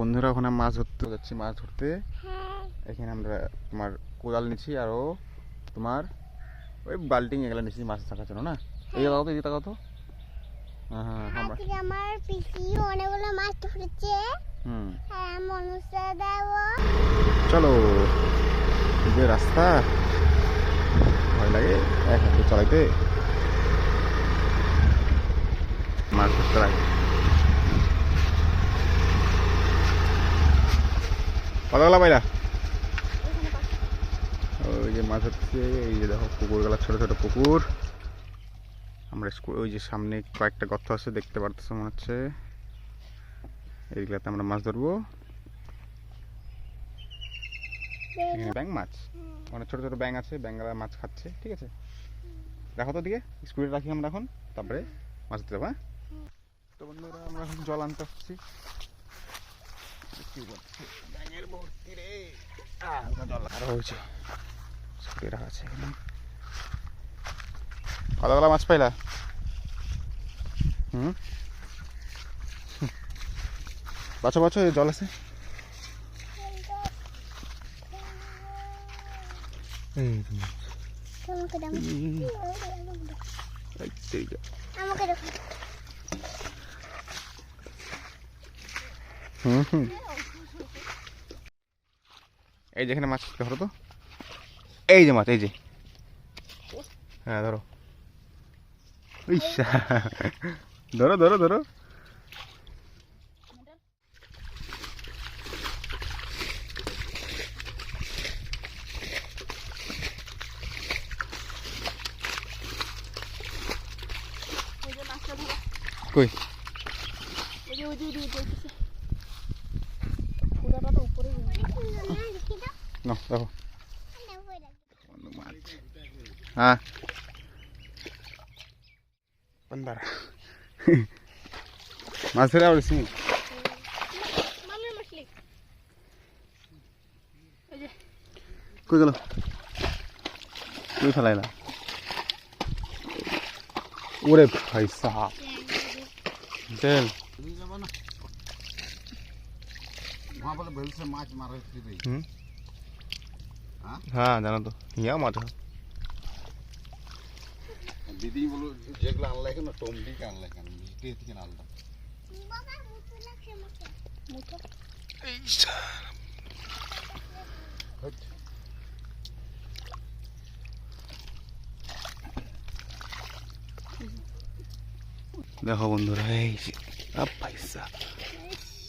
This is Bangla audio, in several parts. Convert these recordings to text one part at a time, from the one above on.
বন্ধুরা ওখানে মাছ ধরতে যাচ্ছি, মাছ ধরতে। এখানে আমরা তোমার কোদাল নিচ্ছি আর ও তোমার ওই বাল্টিং এগুলো নিচ্ছি মাছ থাকার জন্য না। এই দাও তো, এই টাকা তো। হ্যাঁ হ্যাঁ আমরা আমার পিসি অনেকগুলো মাছ ধরেছে। হ্যাঁ মনুষ্য দেব। চলো যে রাস্তা ভয় লাগে এক হাতে চালাইতে, মাছ ধরতে লাগে। কতগুলা পাইলা? ওই যে মাছ হচ্ছে, এই যে দেখো পুকুরগুলা, ছোট ছোট পুকুর। আমরা ওই যে সামনে কয়েকটা গর্ত আছে দেখতে পারতেছো মনে হচ্ছে, এইগুলাতে আমরা মাছ ধরবো। এখানে ব্যাঙ মাছ, অনেক ছোট ছোট ব্যাঙ আছে, ব্যাঙরা মাছ খাচ্ছে। ঠিক আছে, দেখো তো দিকে স্কুলে রাখি আমরা এখন, তারপরে মাছ ধরতে যাবো। হ্যাঁ তো বন্ধুরা আমরা এখন জল আনতে আসছি। জল হয়েছে, স্কুলে রাখা আছে এখানে। কতগুলা মাছ পাইলা? বাছো বাছো, জল আছে। এই যেখানে মাছ ধরো তো, এই যে মাছ, এই যে, হ্যাঁ ধরো, ধরো ধরো ধরো। কই না দেখো, হ্যাঁ মাছ ধরে বলছি। কই গেল? তুই ফেলাইলা? ওরে ভাই সাহাব, তেল হ্যাঁ জানো তো, ইয়া মাছ দিদি বলো যেগুলো আনলাই কেন, টমডিকে আনলাই কেন, মিটে থেকে আনলাম। দেখো বন্ধুরা, এই যে পয়সা,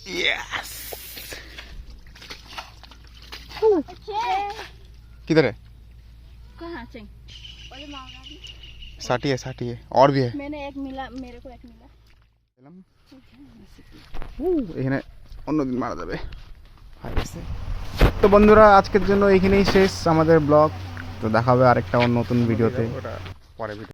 यस किधर है? कहाँ से? साठी है और भी है। मैंने एक मिला, मेरे को एक मिला। এখানে অন্যদিন মারা যাবে। তো বন্ধুরা আজকের জন্য এইখানেই শেষ আমাদের ব্লগ। তো দেখা হবে আরেকটা নতুন ভিডিওতে, পরে ভিডিও।